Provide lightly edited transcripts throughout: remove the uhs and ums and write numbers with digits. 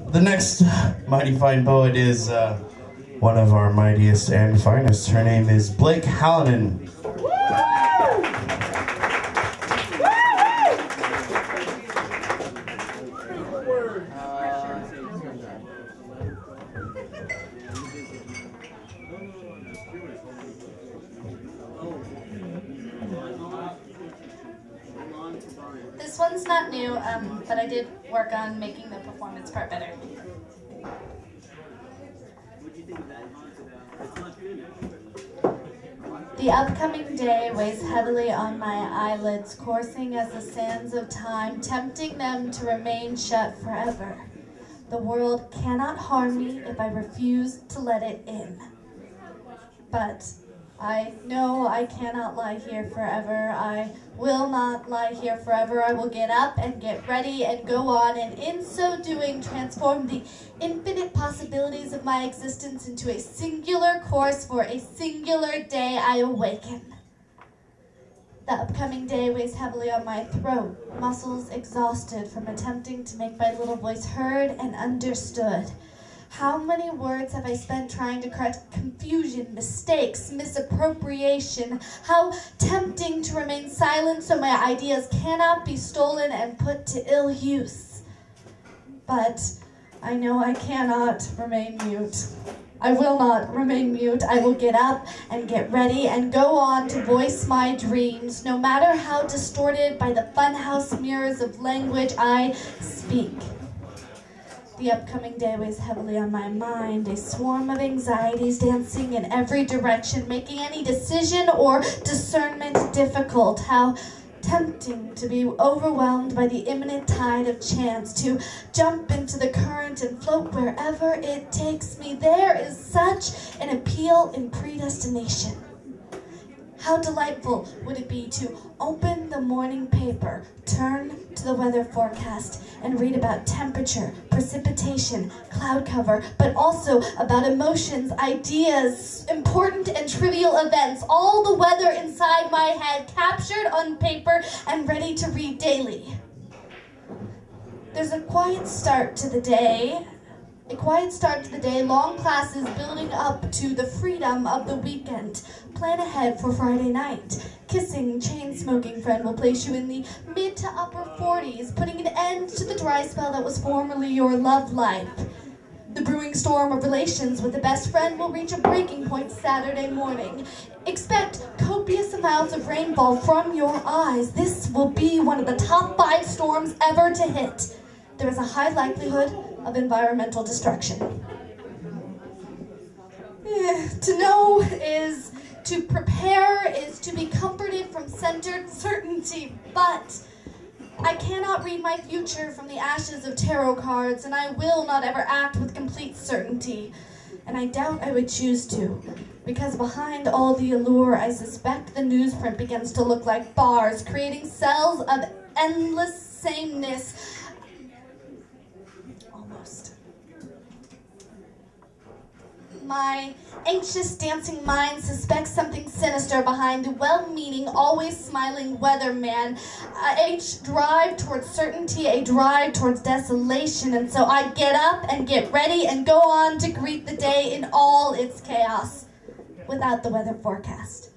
The next mighty fine poet is one of our mightiest and finest. Her name is Blake Hallinan. This one's not new, but I did work on making the performance part better. The upcoming day weighs heavily on my eyelids, coursing as the sands of time, tempting them to remain shut forever. The world cannot harm me if I refuse to let it in. But I know I cannot lie here forever. I will not lie here forever. I will get up and get ready and go on, and in so doing transform the infinite possibilities of my existence into a singular course for a singular day I awaken. The upcoming day weighs heavily on my throat, muscles exhausted from attempting to make my little voice heard and understood. How many words have I spent trying to correct confusion, mistakes, misappropriation? How tempting to remain silent so my ideas cannot be stolen and put to ill use. But I know I cannot remain mute. I will not remain mute. I will get up and get ready and go on to voice my dreams, no matter how distorted by the funhouse mirrors of language I speak. The upcoming day weighs heavily on my mind, a swarm of anxieties dancing in every direction, making any decision or discernment difficult. How tempting to be overwhelmed by the imminent tide of chance, to jump into the current and float wherever it takes me. There is such an appeal in predestination. How delightful would it be to open the morning paper, turn to the weather forecast, and read about temperature, precipitation, cloud cover, but also about emotions, ideas, important and trivial events, all the weather inside my head captured on paper and ready to read daily. There's a quiet start to the day. Long classes building up to the freedom of the weekend. Plan ahead for Friday night. Kissing, chain-smoking friend will place you in the mid to upper 40s, putting an end to the dry spell that was formerly your love life. The brewing storm of relations with the best friend will reach a breaking point Saturday morning. Expect copious amounts of rainfall from your eyes. This will be one of the top 5 storms ever to hit. There is a high likelihood of environmental destruction. To know is to prepare, is to be comforted from centered certainty, but I cannot read my future from the ashes of tarot cards, and I will not ever act with complete certainty, and I doubt I would choose to, because behind all the allure, I suspect the newsprint begins to look like bars, creating cells of endless sameness. My anxious, dancing mind suspects something sinister behind the well-meaning, always smiling weatherman. A drive towards certainty, a drive towards desolation, and so I get up and get ready and go on to greet the day in all its chaos, without the weather forecast.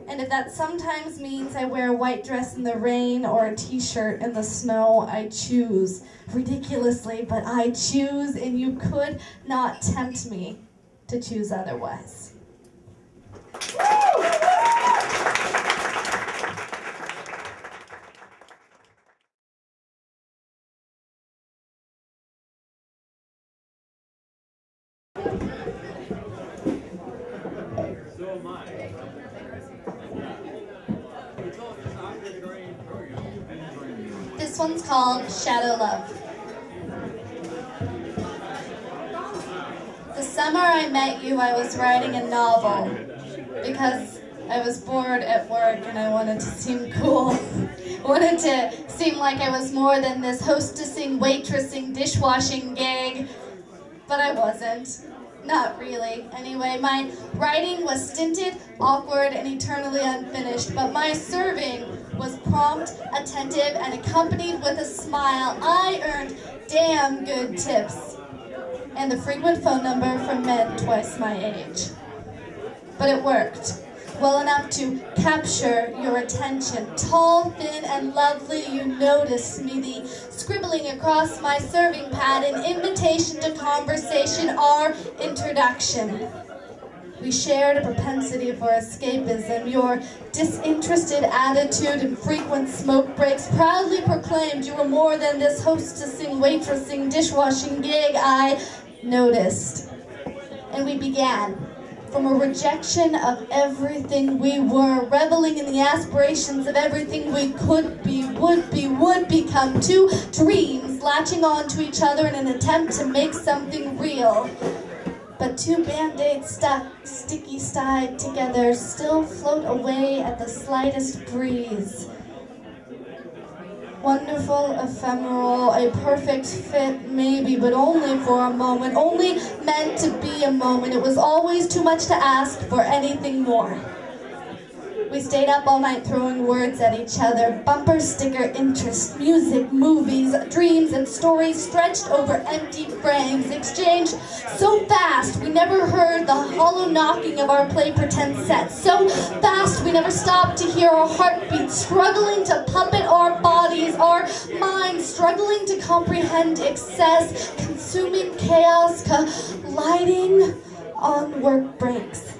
And if that sometimes means I wear a white dress in the rain or a t-shirt in the snow, I choose. Ridiculously, but I choose, and you could not tempt me to choose otherwise. So am I. This one's called Shadow Love. The summer I met you, I was writing a novel because I was bored at work and I wanted to seem cool. I wanted to seem like I was more than this hostessing, waitressing, dishwashing gig, but I wasn't. Not really. Anyway, my writing was stinted, awkward, and eternally unfinished, but my serving was prompt, attentive, and accompanied with a smile. I earned damn good tips, and the frequent phone number from men twice my age. But it worked. Well enough to capture your attention. Tall, thin, and lovely, you noticed me. The scribbling across my serving pad, an invitation to conversation, our introduction. We shared a propensity for escapism. Your disinterested attitude and frequent smoke breaks proudly proclaimed you were more than this hostessing, waitressing, dishwashing gig. I noticed. And we began. From a rejection of everything we were, reveling in the aspirations of everything we could be, would become, two dreams latching on to each other in an attempt to make something real. But two band-aids stuck, sticky-stied together, still float away at the slightest breeze. Wonderful, ephemeral, a perfect fit, maybe, but only for a moment, only meant to be a moment. It was always too much to ask for anything more. We stayed up all night throwing words at each other, bumper sticker interest, music, movies, dreams, and stories stretched over empty frames, exchanged so fast we never heard the hollow knocking of our play pretend sets, so fast we never stopped to hear our heartbeats struggling to puppet our bodies, our minds struggling to comprehend excess, consuming chaos, colliding on work breaks.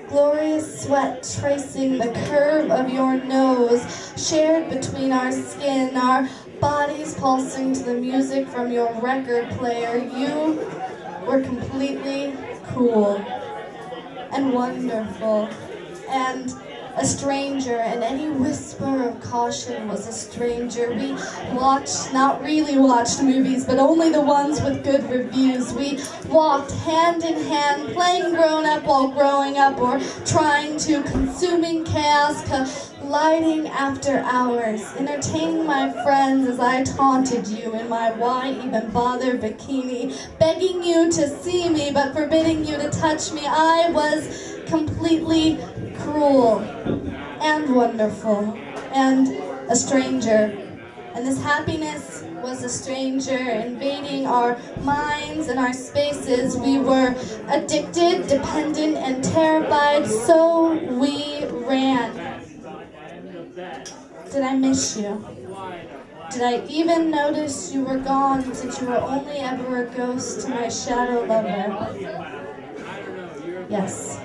Glorious sweat tracing the curve of your nose, shared between our skin, our bodies pulsing to the music from your record player. You were completely cool and wonderful and a stranger, and any whisper of caution was a stranger. We watched, not really watched movies, but only the ones with good reviews. We walked hand in hand, playing grown-up while growing up, or trying to, consuming chaos, colliding after hours, entertaining my friends as I taunted you in my why even bother bikini, begging you to see me but forbidding you to touch me. I was completely cruel and wonderful and a stranger. And this happiness was a stranger invading our minds and our spaces. We were addicted, dependent, and terrified, so we ran. Did I miss you? Did I even notice you were gone, since you were only ever a ghost to my shadow lover? Yes.